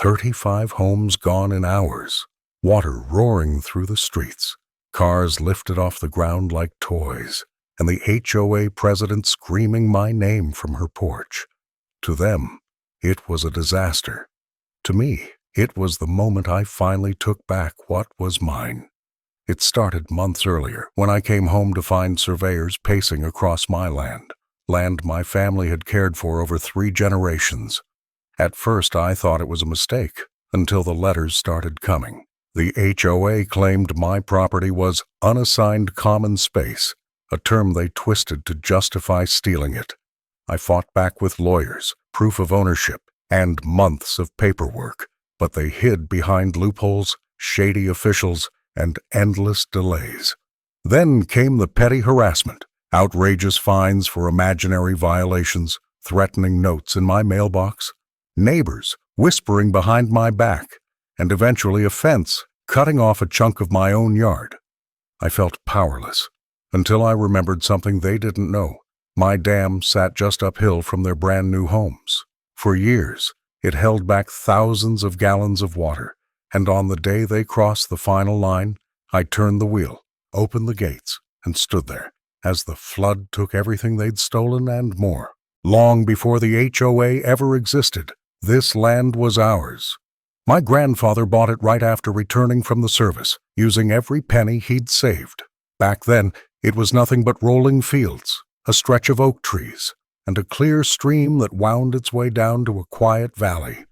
35 homes gone in hours, water roaring through the streets, cars lifted off the ground like toys, and the HOA president screaming my name from her porch. To them, it was a disaster. To me, it was the moment I finally took back what was mine. It started months earlier, when I came home to find surveyors pacing across my land my family had cared for over 3 generations. At first, I thought it was a mistake, until the letters started coming. The HOA claimed my property was unassigned common space, a term they twisted to justify stealing it. I fought back with lawyers, proof of ownership, and months of paperwork, but they hid behind loopholes, shady officials, and endless delays. Then came the petty harassment, outrageous fines for imaginary violations, threatening notes in my mailbox, neighbors whispering behind my back, and eventually a fence cutting off a chunk of my own yard. I felt powerless, until I remembered something they didn't know. My dam sat just uphill from their brand new homes. For years, it held back thousands of gallons of water, and on the day they crossed the final line, I turned the wheel, opened the gates, and stood there, as the flood took everything they'd stolen and more. Long before the HOA ever existed, this land was ours. My grandfather bought it right after returning from the service, using every penny he'd saved. Back then, it was nothing but rolling fields, a stretch of oak trees, and a clear stream that wound its way down to a quiet valley.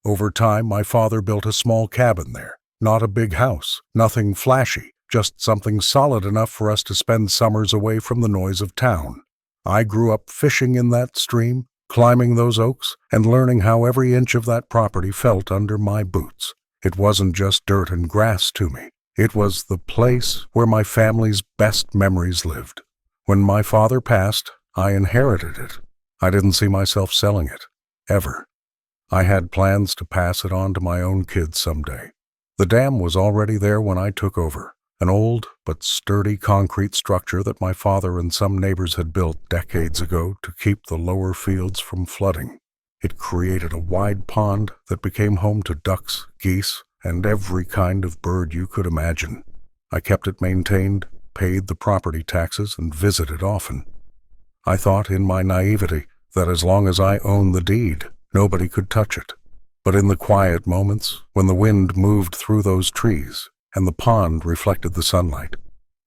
Over time, my father built a small cabin there. Not a big house, nothing flashy, just something solid enough for us to spend summers away from the noise of town. I grew up fishing in that stream, climbing those oaks, and learning how every inch of that property felt under my boots. It wasn't just dirt and grass to me. It was the place where my family's best memories lived. When my father passed, I inherited it. I didn't see myself selling it, ever. I had plans to pass it on to my own kids someday. The dam was already there when I took over, an old but sturdy concrete structure that my father and some neighbors had built decades ago to keep the lower fields from flooding. It created a wide pond that became home to ducks, geese, and every kind of bird you could imagine. I kept it maintained, paid the property taxes, and visited often. I thought in my naivety that as long as I owned the deed, nobody could touch it. But in the quiet moments, when the wind moved through those trees and the pond reflected the sunlight,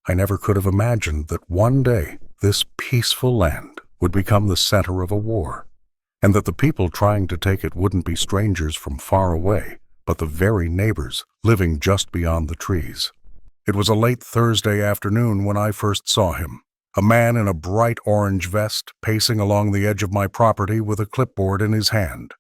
I never could have imagined that one day this peaceful land would become the center of a war, and that the people trying to take it wouldn't be strangers from far away, but the very neighbors living just beyond the trees. It was a late Thursday afternoon when I first saw him, a man in a bright orange vest pacing along the edge of my property with a clipboard in his hand.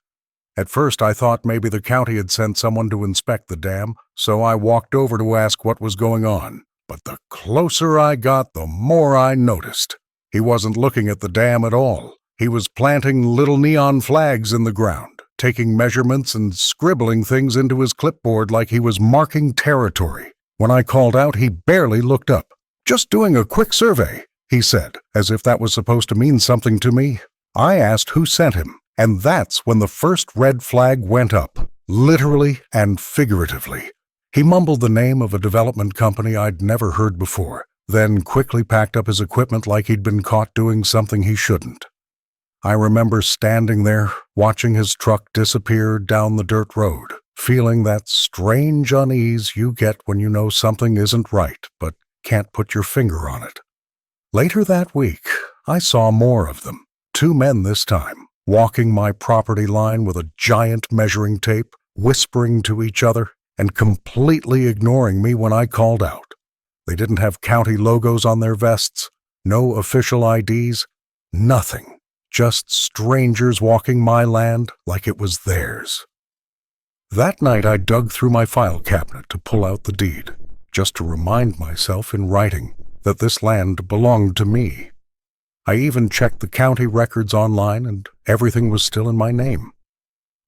At first I thought maybe the county had sent someone to inspect the dam, so I walked over to ask what was going on. But the closer I got, the more I noticed. He wasn't looking at the dam at all. He was planting little neon flags in the ground, taking measurements and scribbling things into his clipboard like he was marking territory. When I called out, he barely looked up. "Just doing a quick survey," he said, as if that was supposed to mean something to me. I asked who sent him, and that's when the first red flag went up, literally and figuratively. He mumbled the name of a development company I'd never heard before, then quickly packed up his equipment like he'd been caught doing something he shouldn't. I remember standing there, watching his truck disappear down the dirt road, feeling that strange unease you get when you know something isn't right but can't put your finger on it. Later that week, I saw more of them, 2 men this time, walking my property line with a giant measuring tape, whispering to each other, and completely ignoring me when I called out. They didn't have county logos on their vests, no official IDs, nothing. Just strangers walking my land like it was theirs. That night I dug through my file cabinet to pull out the deed, just to remind myself in writing that this land belonged to me. I even checked the county records online and everything was still in my name.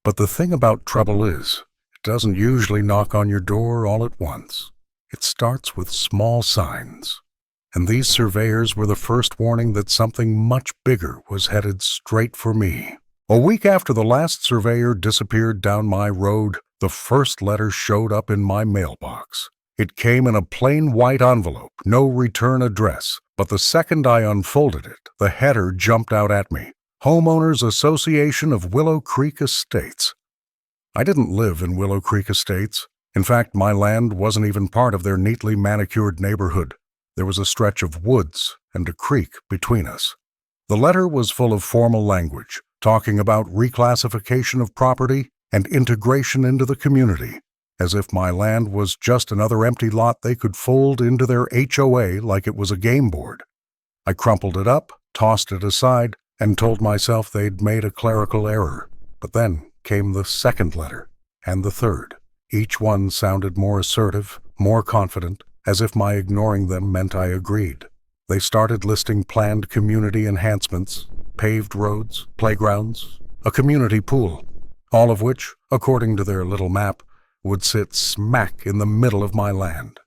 But the thing about trouble is, it doesn't usually knock on your door all at once. It starts with small signs. And these surveyors were the first warning that something much bigger was headed straight for me. A week after the last surveyor disappeared down my road, the first letter showed up in my mailbox. It came in a plain white envelope, no return address, but the second I unfolded it, the header jumped out at me. Homeowners Association of Willow Creek Estates. I didn't live in Willow Creek Estates. In fact, my land wasn't even part of their neatly manicured neighborhood. There was a stretch of woods and a creek between us. The letter was full of formal language, talking about reclassification of property and integration into the community, as if my land was just another empty lot they could fold into their HOA like it was a game board. I crumpled it up, tossed it aside, and told myself they'd made a clerical error. But then came the second letter, and the third. Each one sounded more assertive, more confident, as if my ignoring them meant I agreed. They started listing planned community enhancements, paved roads, playgrounds, a community pool, all of which, according to their little map, would sit smack in the middle of my land.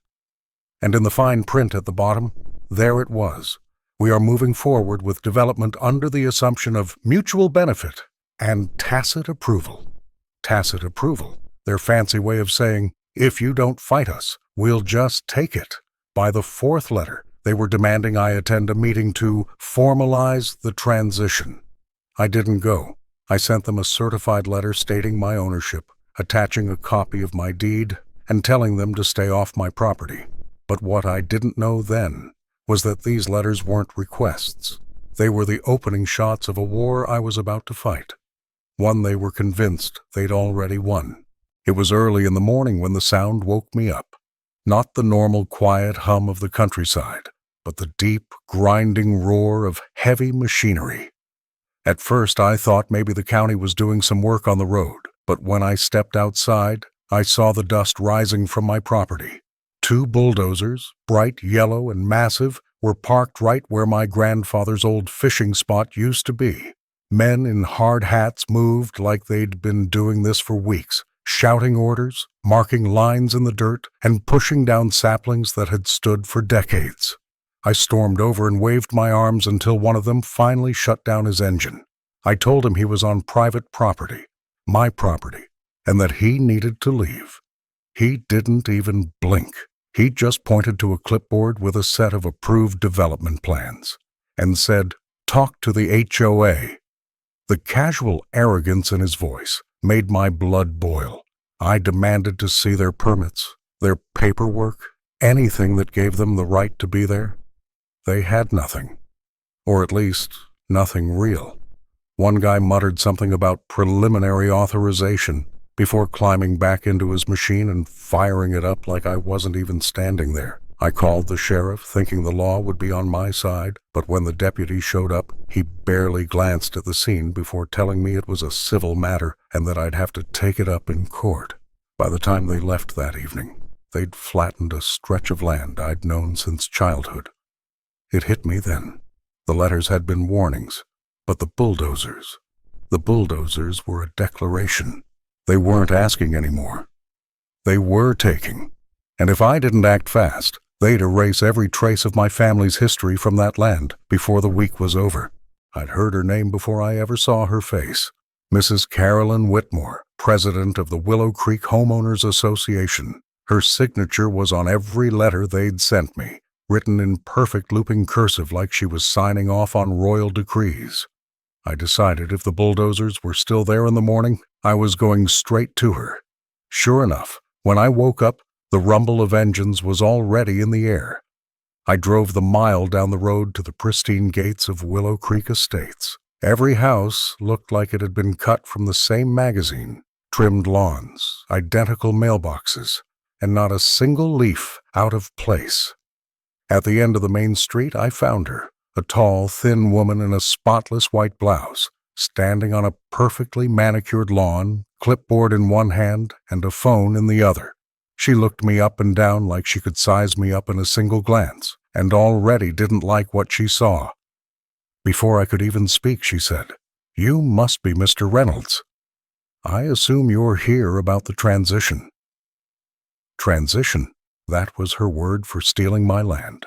And in the fine print at the bottom, there it was. We are moving forward with development under the assumption of mutual benefit and tacit approval. Tacit approval, their fancy way of saying, if you don't fight us, we'll just take it. By the fourth letter, they were demanding I attend a meeting to formalize the transition. I didn't go. I sent them a certified letter stating my ownership, attaching a copy of my deed, and telling them to stay off my property. But what I didn't know then was that these letters weren't requests. They were the opening shots of a war I was about to fight, one they were convinced they'd already won. It was early in the morning when the sound woke me up. Not the normal quiet hum of the countryside, but the deep, grinding roar of heavy machinery. At first I thought maybe the county was doing some work on the road, but when I stepped outside, I saw the dust rising from my property. 2 bulldozers, bright yellow and massive, were parked right where my grandfather's old fishing spot used to be. Men in hard hats moved like they'd been doing this for weeks, shouting orders, marking lines in the dirt, and pushing down saplings that had stood for decades. I stormed over and waved my arms until one of them finally shut down his engine. I told him he was on private property, my property, and that he needed to leave. He didn't even blink. He just pointed to a clipboard with a set of approved development plans and said, "Talk to the HOA." The casual arrogance in his voice made my blood boil. I demanded to see their permits, their paperwork, anything that gave them the right to be there. They had nothing, or at least nothing real. One guy muttered something about preliminary authorization before climbing back into his machine and firing it up like I wasn't even standing there. I called the sheriff, thinking the law would be on my side, but when the deputy showed up, he barely glanced at the scene before telling me it was a civil matter and that I'd have to take it up in court. By the time they left that evening, they'd flattened a stretch of land I'd known since childhood. It hit me then. The letters had been warnings, but the bulldozers were a declaration. They weren't asking anymore. They were taking. And if I didn't act fast, they'd erase every trace of my family's history from that land before the week was over. I'd heard her name before I ever saw her face. Mrs. Carolyn Whitmore, president of the Willow Creek Homeowners Association. Her signature was on every letter they'd sent me, written in perfect looping cursive like she was signing off on royal decrees. I decided if the bulldozers were still there in the morning, I was going straight to her. Sure enough, when I woke up, the rumble of engines was already in the air. I drove the mile down the road to the pristine gates of Willow Creek Estates. Every house looked like it had been cut from the same magazine. Trimmed lawns, identical mailboxes, and not a single leaf out of place. At the end of the main street, I found her, a tall, thin woman in a spotless white blouse, standing on a perfectly manicured lawn, clipboard in one hand and a phone in the other. She looked me up and down like she could size me up in a single glance, and already didn't like what she saw. Before I could even speak, she said, "You must be Mr. Reynolds. I assume you're here about the transition." Transition, that was her word for stealing my land.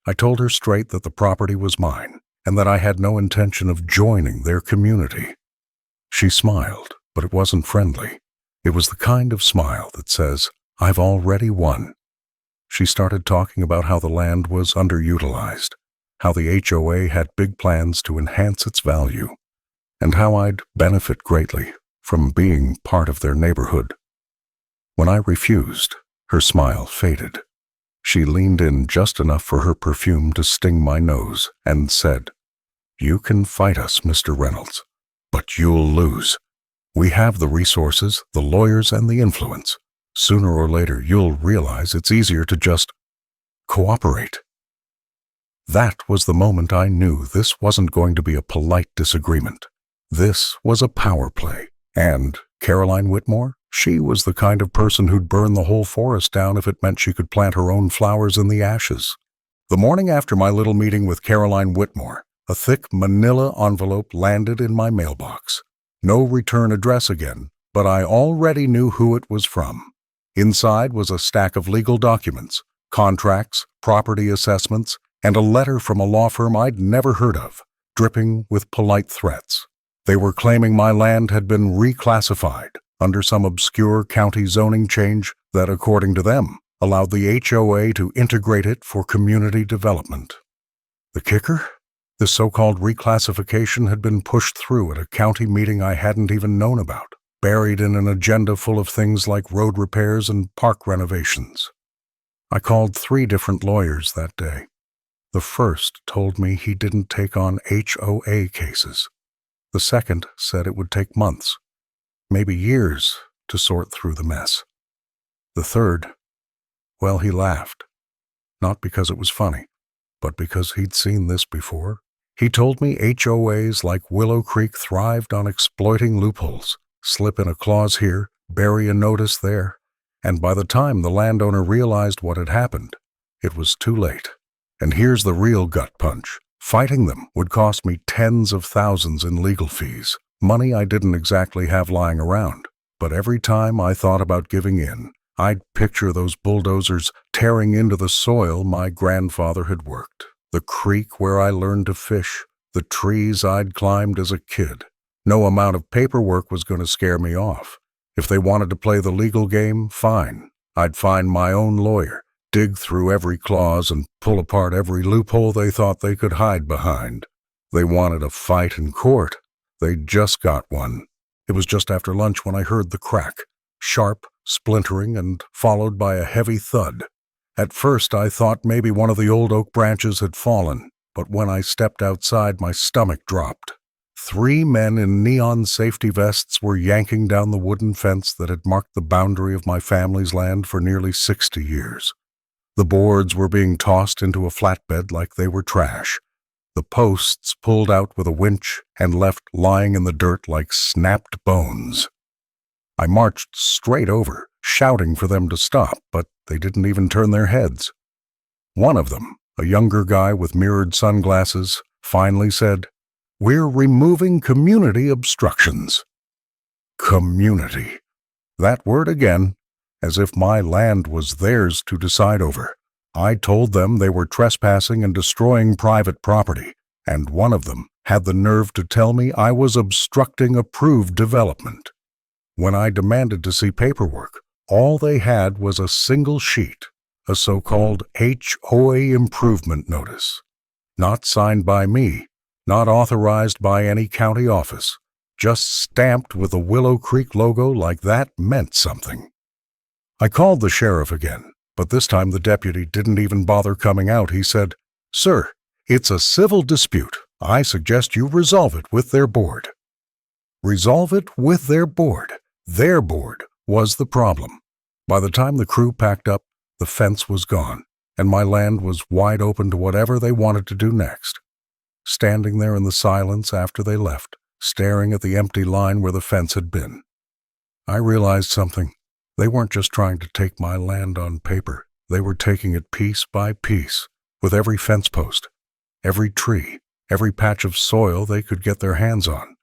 I told her straight that the property was mine, and that I had no intention of joining their community. She smiled, but it wasn't friendly. It was the kind of smile that says, "I've already won." She started talking about how the land was underutilized, how the HOA had big plans to enhance its value, and how I'd benefit greatly from being part of their neighborhood. When I refused, her smile faded. She leaned in just enough for her perfume to sting my nose and said, "You can fight us, Mr. Reynolds, but you'll lose. We have the resources, the lawyers, and the influence. Sooner or later, you'll realize it's easier to just cooperate." That was the moment I knew this wasn't going to be a polite disagreement. This was a power play. And Caroline Whitmore? She was the kind of person who'd burn the whole forest down if it meant she could plant her own flowers in the ashes. The morning after my little meeting with Caroline Whitmore, a thick manila envelope landed in my mailbox. No return address again, but I already knew who it was from. Inside was a stack of legal documents, contracts, property assessments, and a letter from a law firm I'd never heard of, dripping with polite threats. They were claiming my land had been reclassified under some obscure county zoning change that, according to them, allowed the HOA to integrate it for community development. The kicker? The so-called reclassification had been pushed through at a county meeting I hadn't even known about, buried in an agenda full of things like road repairs and park renovations. I called 3 different lawyers that day. The first told me he didn't take on HOA cases. The second said it would take months, maybe years, to sort through the mess. The third, well, he laughed. Not because it was funny, but because he'd seen this before. He told me HOAs like Willow Creek thrived on exploiting loopholes, slip in a clause here, bury a notice there, and by the time the landowner realized what had happened, it was too late. And here's the real gut punch. Fighting them would cost me tens of thousands in legal fees, money I didn't exactly have lying around. But every time I thought about giving in, I'd picture those bulldozers tearing into the soil my grandfather had worked, the creek where I learned to fish, the trees I'd climbed as a kid. No amount of paperwork was going to scare me off. If they wanted to play the legal game, fine. I'd find my own lawyer, dig through every clause and pull apart every loophole they thought they could hide behind. They wanted a fight in court. They just got one. It was just after lunch when I heard the crack, sharp, splintering, and followed by a heavy thud. At first I thought maybe one of the old oak branches had fallen, but when I stepped outside my stomach dropped. 3 men in neon safety vests were yanking down the wooden fence that had marked the boundary of my family's land for nearly 60 years. The boards were being tossed into a flatbed like they were trash. The posts pulled out with a winch and left lying in the dirt like snapped bones. I marched straight over, shouting for them to stop, but they didn't even turn their heads. One of them, a younger guy with mirrored sunglasses, finally said, "We're removing community obstructions." Community. That word again, as if my land was theirs to decide over. I told them they were trespassing and destroying private property, and one of them had the nerve to tell me I was obstructing approved development. When I demanded to see paperwork, all they had was a single sheet, a so-called HOA improvement notice. Not signed by me, not authorized by any county office, just stamped with the Willow Creek logo like that meant something. I called the sheriff again, but this time the deputy didn't even bother coming out. He said, "Sir, it's a civil dispute. I suggest you resolve it with their board." Resolve it with their board. Their board was the problem. By the time the crew packed up, the fence was gone, and my land was wide open to whatever they wanted to do next. Standing there in the silence after they left, staring at the empty line where the fence had been, I realized something. They weren't just trying to take my land on paper. They were taking it piece by piece, with every fence post, every tree, every patch of soil they could get their hands on.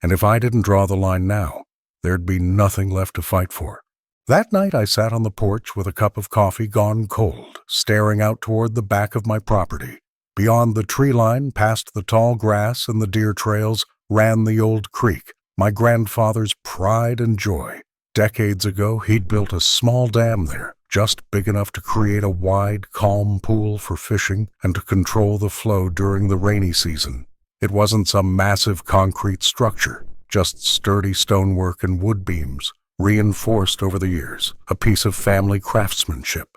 And if I didn't draw the line now, there'd be nothing left to fight for. That night I sat on the porch with a cup of coffee gone cold, staring out toward the back of my property. Beyond the tree line, past the tall grass and the deer trails, ran the old creek, my grandfather's pride and joy. Decades ago, he'd built a small dam there, just big enough to create a wide, calm pool for fishing and to control the flow during the rainy season. It wasn't some massive concrete structure, just sturdy stonework and wood beams, reinforced over the years, a piece of family craftsmanship.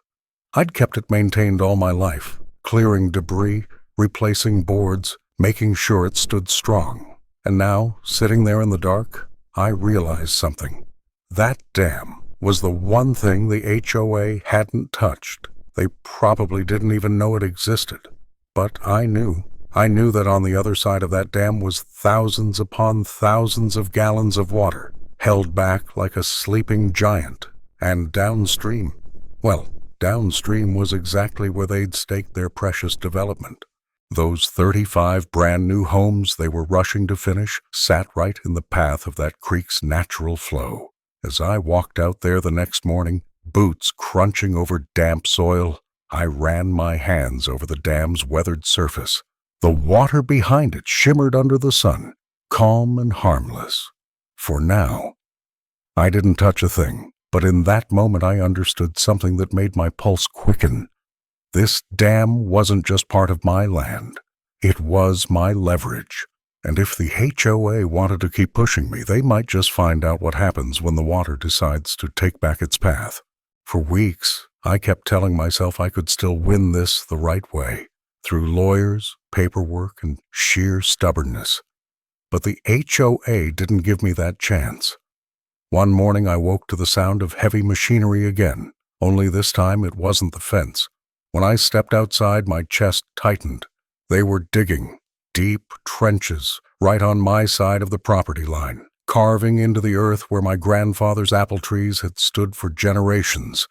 I'd kept it maintained all my life, clearing debris, replacing boards, making sure it stood strong. And now, sitting there in the dark, I realized something. That dam was the one thing the HOA hadn't touched. They probably didn't even know it existed. But I knew. I knew that on the other side of that dam was thousands upon thousands of gallons of water, held back like a sleeping giant. And downstream, well, downstream was exactly where they'd staked their precious development. Those 35 brand new homes they were rushing to finish sat right in the path of that creek's natural flow. As I walked out there the next morning, boots crunching over damp soil, I ran my hands over the dam's weathered surface. The water behind it shimmered under the sun, calm and harmless. For now. I didn't touch a thing, but in that moment I understood something that made my pulse quicken. This dam wasn't just part of my land. It was my leverage. And if the HOA wanted to keep pushing me, they might just find out what happens when the water decides to take back its path. For weeks, I kept telling myself I could still win this the right way, through lawyers, paperwork, and sheer stubbornness. But the HOA didn't give me that chance. One morning I woke to the sound of heavy machinery again, only this time it wasn't the fence. When I stepped outside, my chest tightened. They were digging deep trenches right on my side of the property line, carving into the earth where my grandfather's apple trees had stood for generations.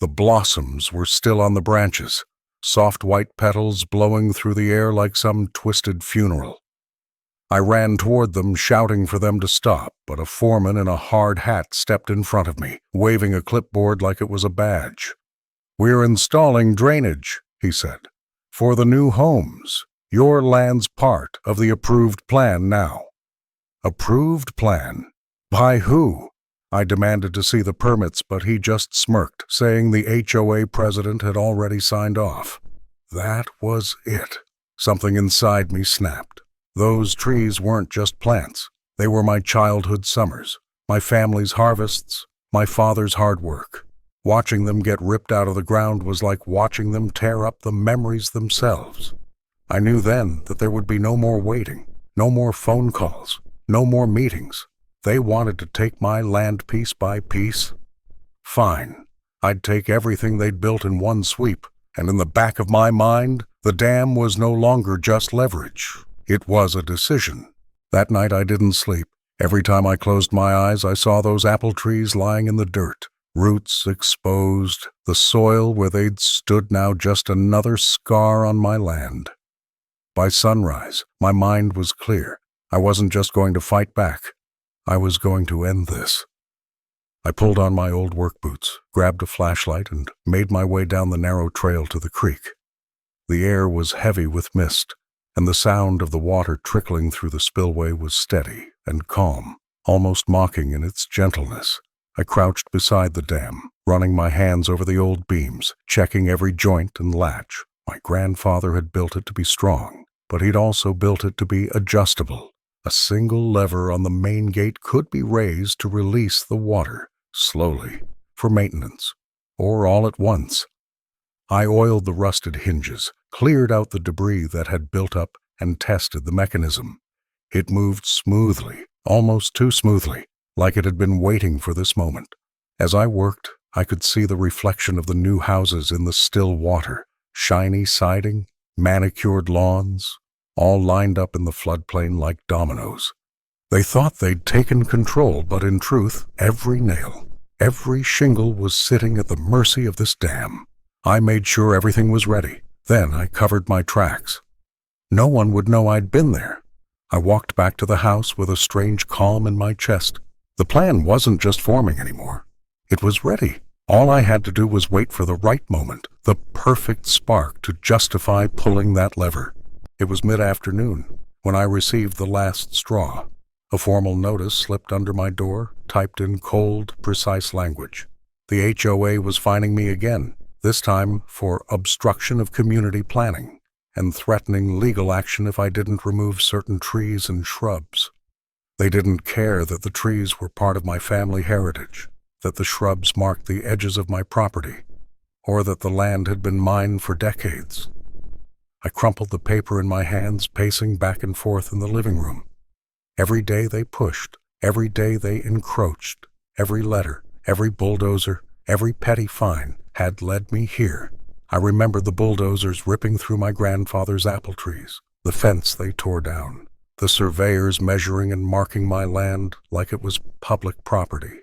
The blossoms were still on the branches, soft white petals blowing through the air like some twisted funeral. I ran toward them, shouting for them to stop, but a foreman in a hard hat stepped in front of me, waving a clipboard like it was a badge. "We're installing drainage," he said, "for the new homes. Your land's part of the approved plan now." Approved plan? By who? I demanded to see the permits, but he just smirked, saying the HOA president had already signed off. That was it. Something inside me snapped. Those trees weren't just plants. They were my childhood summers, my family's harvests, my father's hard work. Watching them get ripped out of the ground was like watching them tear up the memories themselves. I knew then that there would be no more waiting, no more phone calls, no more meetings. They wanted to take my land piece by piece. Fine. I'd take everything they'd built in one sweep, and in the back of my mind, the dam was no longer just leverage. It was a decision. That night I didn't sleep. Every time I closed my eyes, I saw those apple trees lying in the dirt, roots exposed, the soil where they'd stood now just another scar on my land. By sunrise, my mind was clear. I wasn't just going to fight back. I was going to end this. I pulled on my old work boots, grabbed a flashlight, and made my way down the narrow trail to the creek. The air was heavy with mist, and the sound of the water trickling through the spillway was steady and calm, almost mocking in its gentleness. I crouched beside the dam, running my hands over the old beams, checking every joint and latch. My grandfather had built it to be strong, but he'd also built it to be adjustable. A single lever on the main gate could be raised to release the water, slowly, for maintenance, or all at once. I oiled the rusted hinges, cleared out the debris that had built up, and tested the mechanism. It moved smoothly, almost too smoothly, like it had been waiting for this moment. As I worked, I could see the reflection of the new houses in the still water, shiny siding, manicured lawns, all lined up in the floodplain like dominoes. They thought they'd taken control, but in truth, every nail, every shingle was sitting at the mercy of this dam. I made sure everything was ready. Then I covered my tracks. No one would know I'd been there. I walked back to the house with a strange calm in my chest. The plan wasn't just forming anymore. It was ready. All I had to do was wait for the right moment, the perfect spark to justify pulling that lever. It was mid-afternoon when I received the last straw. A formal notice slipped under my door, typed in cold, precise language. The HOA was fining me again, this time for obstruction of community planning and threatening legal action if I didn't remove certain trees and shrubs. They didn't care that the trees were part of my family heritage, that the shrubs marked the edges of my property, or that the land had been mine for decades. I crumpled the paper in my hands, pacing back and forth in the living room. Every day they pushed, every day they encroached, every letter, every bulldozer, every petty fine had led me here. I remembered the bulldozers ripping through my grandfather's apple trees, the fence they tore down, the surveyors measuring and marking my land like it was public property.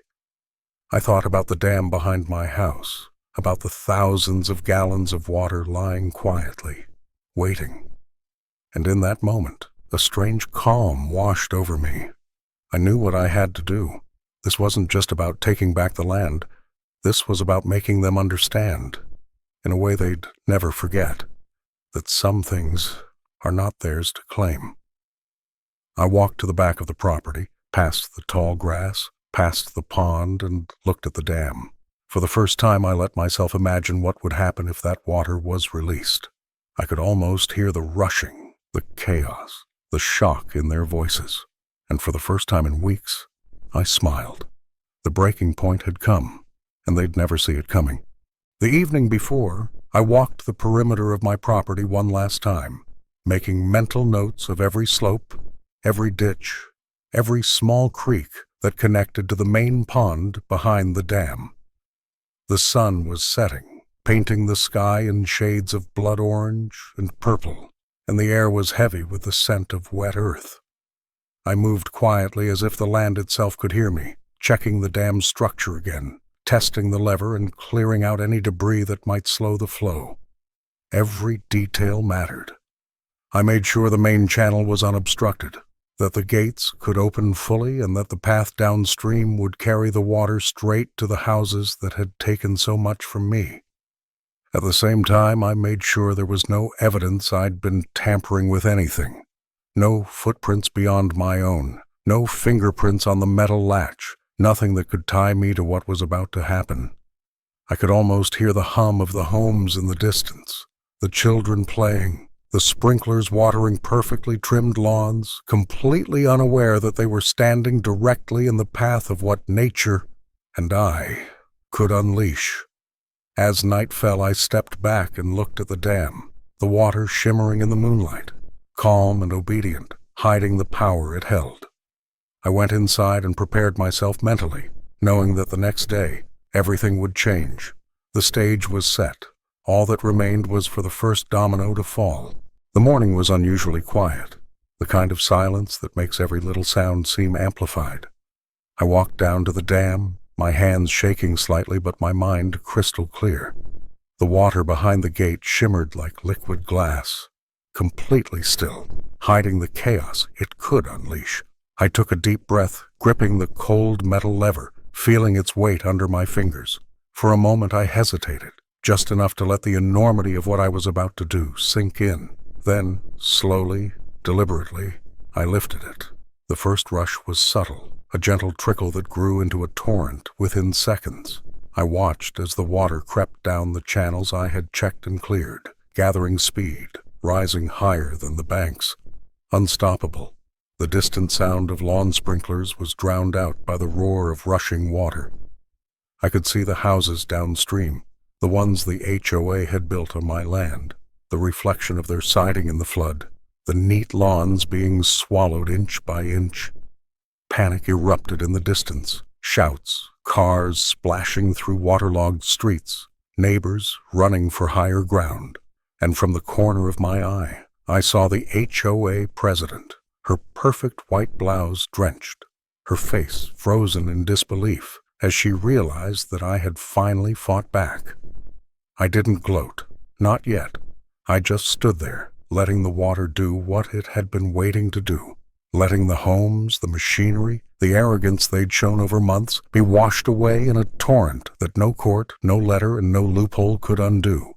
I thought about the dam behind my house, about the thousands of gallons of water lying quietly, waiting. And in that moment, a strange calm washed over me. I knew what I had to do. This wasn't just about taking back the land. This was about making them understand, in a way they'd never forget, that some things are not theirs to claim. I walked to the back of the property, past the tall grass, past the pond, and looked at the dam. For the first time, I let myself imagine what would happen if that water was released. I could almost hear the rushing, the chaos, the shock in their voices, and for the first time in weeks, I smiled. The breaking point had come, and they'd never see it coming. The evening before, I walked the perimeter of my property one last time, making mental notes of every slope, every ditch, every small creek that connected to the main pond behind the dam. The sun was setting, painting the sky in shades of blood orange and purple, and the air was heavy with the scent of wet earth. I moved quietly as if the land itself could hear me, checking the dam's structure again, testing the lever and clearing out any debris that might slow the flow. Every detail mattered. I made sure the main channel was unobstructed, that the gates could open fully, and that the path downstream would carry the water straight to the houses that had taken so much from me. At the same time, I made sure there was no evidence I'd been tampering with anything. No footprints beyond my own, no fingerprints on the metal latch, nothing that could tie me to what was about to happen. I could almost hear the hum of the homes in the distance, the children playing, the sprinklers watering perfectly trimmed lawns, completely unaware that they were standing directly in the path of what nature and I could unleash. As night fell, I stepped back and looked at the dam, the water shimmering in the moonlight, calm and obedient, hiding the power it held. I went inside and prepared myself mentally, knowing that the next day, everything would change. The stage was set. All that remained was for the first domino to fall. The morning was unusually quiet, the kind of silence that makes every little sound seem amplified. I walked down to the dam, my hands shaking slightly but my mind crystal clear. The water behind the gate shimmered like liquid glass, completely still, hiding the chaos it could unleash. I took a deep breath, gripping the cold metal lever, feeling its weight under my fingers. For a moment I hesitated, just enough to let the enormity of what I was about to do sink in. Then, slowly, deliberately, I lifted it. The first rush was subtle, a gentle trickle that grew into a torrent within seconds. I watched as the water crept down the channels I had checked and cleared, gathering speed, rising higher than the banks. Unstoppable, the distant sound of lawn sprinklers was drowned out by the roar of rushing water. I could see the houses downstream, the ones the HOA had built on my land, the reflection of their siding in the flood, the neat lawns being swallowed inch by inch. Panic erupted in the distance, shouts, cars splashing through waterlogged streets, neighbors running for higher ground. And from the corner of my eye, I saw the HOA president, her perfect white blouse drenched, her face frozen in disbelief as she realized that I had finally fought back. I didn't gloat, not yet. I just stood there, letting the water do what it had been waiting to do, letting the homes, the machinery, the arrogance they'd shown over months be washed away in a torrent that no court, no letter, and no loophole could undo.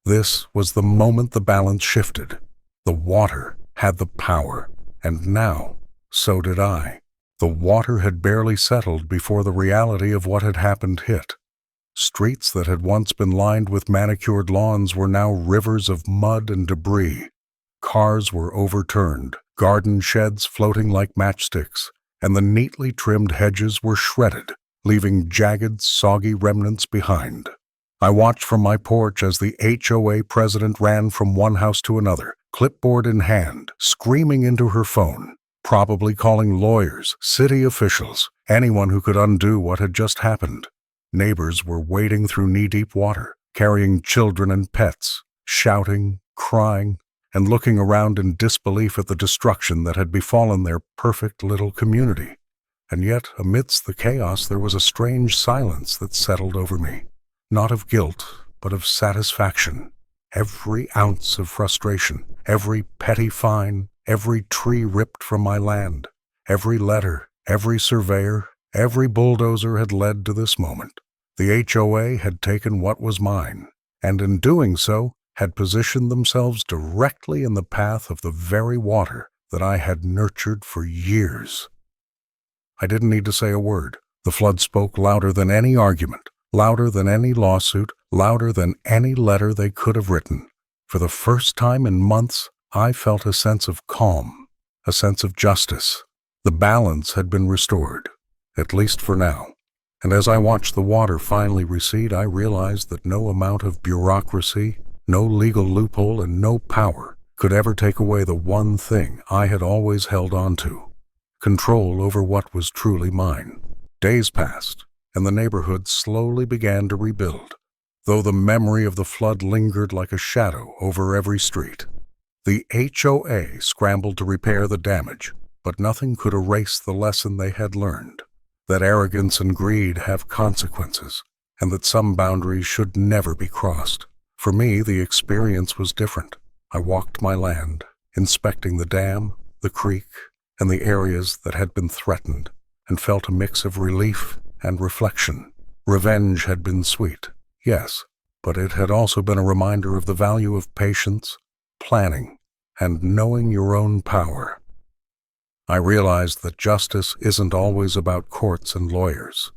This was the moment the balance shifted. The water had the power, and now so did I. The water had barely settled before the reality of what had happened hit. Streets that had once been lined with manicured lawns were now rivers of mud and debris. Cars were overturned, garden sheds floating like matchsticks, and the neatly trimmed hedges were shredded, leaving jagged, soggy remnants behind. I watched from my porch as the HOA president ran from one house to another, clipboard in hand, screaming into her phone, probably calling lawyers, city officials, anyone who could undo what had just happened. Neighbors were wading through knee-deep water, carrying children and pets, shouting, crying, and looking around in disbelief at the destruction that had befallen their perfect little community. And yet, amidst the chaos, there was a strange silence that settled over me. Not of guilt, but of satisfaction. Every ounce of frustration, every petty fine, every tree ripped from my land, every letter, every surveyor, every bulldozer had led to this moment. The HOA had taken what was mine, and in doing so, had positioned themselves directly in the path of the very water that I had nurtured for years. I didn't need to say a word. The flood spoke louder than any argument, louder than any lawsuit, louder than any letter they could have written. For the first time in months, I felt a sense of calm, a sense of justice. The balance had been restored, at least for now. And as I watched the water finally recede, I realized that no amount of bureaucracy, no legal loophole, and no power could ever take away the one thing I had always held on to: control over what was truly mine. Days passed, and the neighborhood slowly began to rebuild, though the memory of the flood lingered like a shadow over every street. The HOA scrambled to repair the damage, but nothing could erase the lesson they had learned, that arrogance and greed have consequences, and that some boundaries should never be crossed. For me, the experience was different. I walked my land, inspecting the dam, the creek, and the areas that had been threatened, and felt a mix of relief and reflection. Revenge had been sweet, yes, but it had also been a reminder of the value of patience, planning, and knowing your own power. I realized that justice isn't always about courts and lawyers.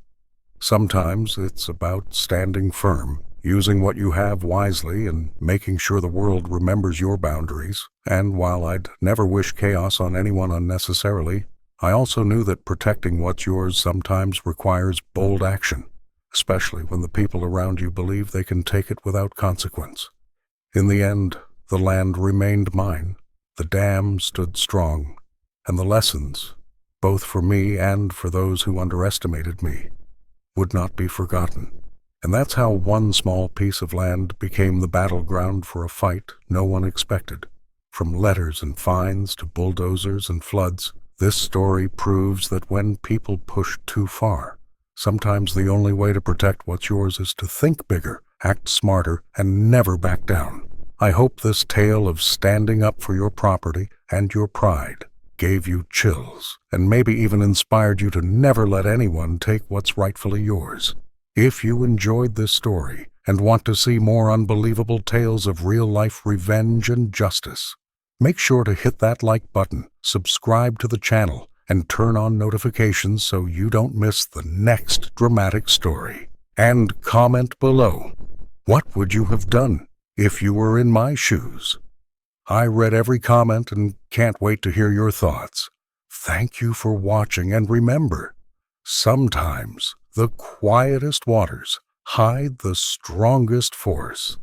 Sometimes it's about standing firm, using what you have wisely, and making sure the world remembers your boundaries. And while I'd never wish chaos on anyone unnecessarily, I also knew that protecting what's yours sometimes requires bold action, especially when the people around you believe they can take it without consequence. In the end, the land remained mine, the dam stood strong, and the lessons, both for me and for those who underestimated me, would not be forgotten. And that's how one small piece of land became the battleground for a fight no one expected. From letters and fines to bulldozers and floods, this story proves that when people push too far, sometimes the only way to protect what's yours is to think bigger, act smarter, and never back down. I hope this tale of standing up for your property and your pride gave you chills, and maybe even inspired you to never let anyone take what's rightfully yours. If you enjoyed this story and want to see more unbelievable tales of real-life revenge and justice, make sure to hit that like button, subscribe to the channel, and turn on notifications so you don't miss the next dramatic story. And comment below, what would you have done if you were in my shoes? I read every comment and can't wait to hear your thoughts. Thank you for watching, and remember, sometimes the quietest waters hide the strongest force.